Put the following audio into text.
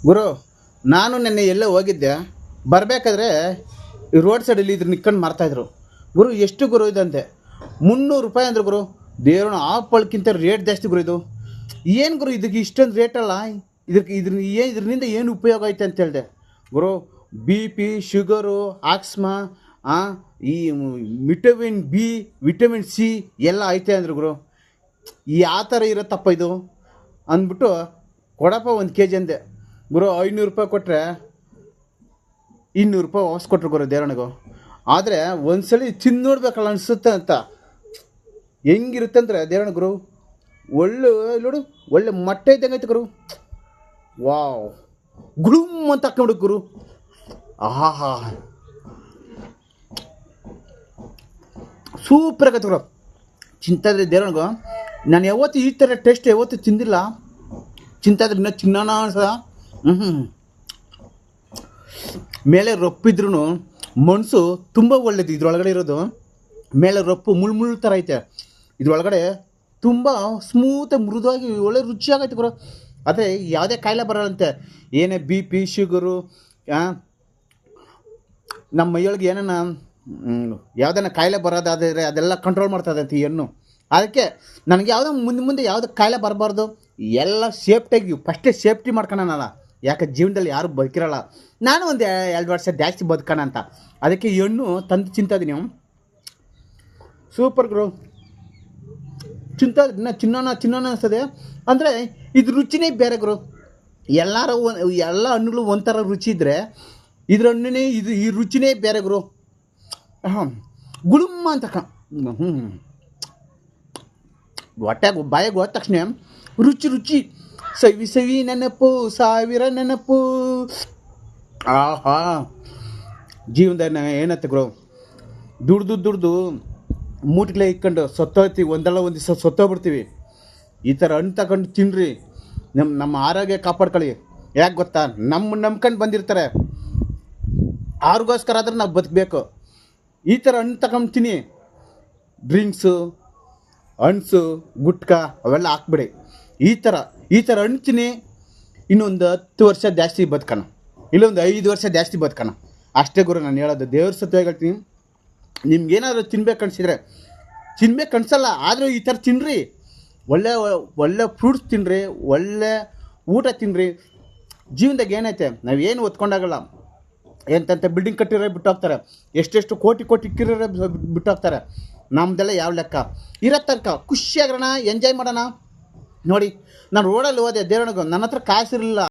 ಗುರು, ನಾನು ನೆನ್ನೆ ಎಲ್ಲೋ ಹೋಗಿದ್ದೆ. ಬರಬೇಕಾದ್ರೆ ಈ ರೋಡ್ ಸೈಡಲ್ಲಿ ಇದ್ರ ನಿಕ್ಕೊಂಡು ಮಾರ್ತಾಯಿದ್ರು. ಗುರು, ಎಷ್ಟು ಗುರು ಇದಂತೆ? 300 ರೂಪಾಯಿ ಅಂದ್ರೆ ಗುರು. ದೇವ್ರನ್ನ ಆಪಲ್ಕಿಂತ ರೇಟ್ ಜಾಸ್ತಿ ಗುರು ಇದು. ಏನು ಗುರು ಇದಕ್ಕೆ ಇಷ್ಟೊಂದು ರೇಟಲ್ಲ? ಇದರಿಂದ ಏನು ಉಪಯೋಗ ಐತೆ ಅಂತ ಹೇಳಿದೆ ಗುರು. ಬಿ ಪಿ, ಶುಗರು, ಆಕ್ಸ್ಮಾ, ಈ ವಿಟಮಿನ್ ಬಿ, ವಿಟಮಿನ್ ಸಿ ಎಲ್ಲ ಐತೆ ಅಂದರು ಗುರು. ಯಾವ ಥರ ಇರುತ್ತಪ್ಪ ಇದು ಅಂದ್ಬಿಟ್ಟು ಕೊಡಪ್ಪ 1 kg ಅಂದೆ ಗುರು. 500 ರೂಪಾಯಿ ಕೊಟ್ಟರೆ 200 ರೂಪಾಯಿ ವಾಪಸ್ ಕೊಟ್ಟರು ಗುರು ದೇವರಣೆಗೂ. ಆದರೆ ಒಂದ್ಸಲಿ ತಿಂದು ನೋಡ್ಬೇಕಲ್ಲ ಅನಿಸುತ್ತೆ ಅಂತ. ಹೆಂಗಿರುತ್ತೆ ಅಂದರೆ ದೇವರಣ ಗುರು, ನೋಡು, ಒಳ್ಳೆ ಮೊಟ್ಟೆ ಇದ್ದಂಗೆ ಐತೆ ಗುರು. ವಾವ್, ಗುಳುಮ್ ಅಂತ ಹಾಕ್ಬಿಡು ಗುರು. ಆಹಾ, ಸೂಪರ್ ಆಗತ್ತೆ ಗುರು. ಚಿಂತಾದ್ರೆ ದೇವರಣಗೂ ನಾನು ಯಾವತ್ತು ಈ ಥರ ಟೇಸ್ಟ್ ಯಾವತ್ತು ತಿಂದಿಲ್ಲ. ಚಿಂತಾದ್ರೆ ಇನ್ನೂ ಚಿನ್ನೋಣ ಅನ್ಸದ. ಮೇಲೆ ರೊಪ್ಪಿದ್ರೂ ಮನಸ್ಸು ತುಂಬ ಒಳ್ಳೇದು. ಇದ್ರೊಳಗಡೆ ಇರೋದು ಮೇಲೆ ರೊಪ್ಪು ಮುಳ್ಳು ಥರ ಐತೆ. ಇದ್ರೊಳಗಡೆ ತುಂಬ ಸ್ಮೂತಾಗಿ ಮೃದುವಾಗಿ ಒಳ್ಳೆ ರುಚಿಯಾಗೈತೆ ಗುರು. ಆದರೆ ಯಾವುದೇ ಕಾಯಿಲೆ ಬರೋಲ್ಲಂತೆ. ಏನೇ ಬಿ ಪಿ, ಶುಗರು, ನಮ್ಮ ಮೈಯೊಳಗೆ ಏನೇನ ಯಾವುದನ್ನ ಕಾಯಿಲೆ ಬರೋದಾದರೆ ಅದೆಲ್ಲ ಕಂಟ್ರೋಲ್ ಮಾಡ್ತದಂತೆ ಈ ಹಣ್ಣು. ಅದಕ್ಕೆ ನನಗೆ ಯಾವುದೋ ಮುಂದೆ ಯಾವುದೋ ಕಾಯಿಲೆ ಬರಬಾರ್ದು, ಎಲ್ಲ ಸೇಫ್ಟಿಯಾಗಿ ಫಸ್ಟೇ ಸೇಫ್ಟಿ ಮಾಡ್ಕೊಳ್ಳೋಣಲ್ಲ. ಯಾಕೆ ಜೀವನದಲ್ಲಿ ಯಾರು ಬದುಕಿರಲ್ಲ. ನಾನು ಒಂದು 2 ವರ್ಷ ಜಾಸ್ತಿ ಬದುಕೋಣ ಅಂತ ಅದಕ್ಕೆ ಈ ಹಣ್ಣು ತಂದು ತಿಂತಾಯಿದ್ದೀನಿ. ಸೂಪರ್ ಗುರು. ಚಿನ್ನೋಣ ಅನಿಸ್ತದೆ. ಅಂದರೆ ಇದು ರುಚಿನೇ ಬೇರೆ ಗುರು. ಎಲ್ಲ ಹಣ್ಣುಗಳು ಒಂಥರ ರುಚಿ ಇದ್ದರೆ ಇದ್ರ ಹಣ್ಣೇ ಈ ರುಚಿನೇ ಬೇರೆ ಗುರು. ಗುಳುಮ್ಮ ಅಂತ ಹೊಟ್ಟೆಗೆ ಬಾಯಿಗೆ ಹೋದ ತಕ್ಷಣ ರುಚಿ ಸವಿ ನೆನಪು, ಸಾವಿರ ನೆನಪು. ಆಹಾ, ಜೀವನದ ಏನತ್ತೆ ಗುರು, ದುಡ್ದು ಮೂಟಿಗೆ ಇಕ್ಕೊಂಡು ಸತ್ತೋಗ್ತೀವಿ. ಒಂದಲ್ಲ ಒಂದು ದಿವಸ ಸತ್ತೋಗ್ಬಿಡ್ತೀವಿ. ಈ ಥರ ಹಣ್ಣು ತಗೊಂಡು ತಿನ್ನಿರಿ. ನಮ್ಮ ಆರೋಗ್ಯ ಕಾಪಾಡ್ಕೊಳ್ಳಿ. ಯಾಕೆ ಗೊತ್ತಾ, ನಂಬ್ಕೊಂಡು ಬಂದಿರ್ತಾರೆ. ಅವ್ರಿಗೋಸ್ಕರ ಆದ್ರೆ ನಾವು ಬದುಕಬೇಕು. ಈ ಥರ ಹಣ್ಣು ತಗೊಂಡು ತಿನ್ನಿ. ಡ್ರಿಂಕ್ಸು, ಹಣ್ಸು, ಗುಟ್ಕಾ ಅವೆಲ್ಲ ಹಾಕ್ಬಿಡಿ. ಈ ಥರ ಹಣ್ಣು ತಿನ್ನಿ. ಇನ್ನೊಂದು 10 ವರ್ಷ ಜಾಸ್ತಿ ಬದುಕೋಣ, ಇಲ್ಲೊಂದು 5 ವರ್ಷ ಜಾಸ್ತಿ ಬದುಕೋಣ. ಅಷ್ಟೇ ಗುರು ನಾನು ಹೇಳೋದು. ದೇವ್ರ ಸತ್ಯ ಹೇಳ್ತೀನಿ. ನಿಮ್ಗೇನಾದರೂ ತಿನ್ಬೇಕು ಅನ್ಸಲ್ಲ, ಆದರೂ ಈ ಥರ ತಿನ್ನಿರಿ. ಒಳ್ಳೆ ಫ್ರೂಟ್ಸ್ ತಿನ್ನಿರಿ, ಒಳ್ಳೆ ಊಟ ತಿನ್ನಿರಿ. ಜೀವನದಾಗ ಏನೈತೆ, ನಾವೇನು ಒತ್ಕೊಂಡಾಗಲ್ಲ. ಎಂತೆಂಥ ಬಿಲ್ಡಿಂಗ್ ಕಟ್ಟಿರೋ ಬಿಟ್ಟೋಗ್ತಾರೆ, ಎಷ್ಟೆಷ್ಟು ಕೋಟಿ ಇಕ್ಕಿರೋ ಬಿಟ್ಟೋಗ್ತಾರೆ. ನಮ್ಮದೆಲ್ಲ ಯಾವ ಲೆಕ್ಕ ಇರೋ ತನಕ ಖುಷಿಯಾಗಿರೋಣ, ಎಂಜಾಯ್ ಮಾಡೋಣ. ನೋಡಿ, ನಾನು ರೋಡಲ್ಲಿ ಹೋದೆ ದೇವರಣಗೂ, ನನ್ನ ಹತ್ರ ಕಾಸಿರಲಿಲ್ಲ.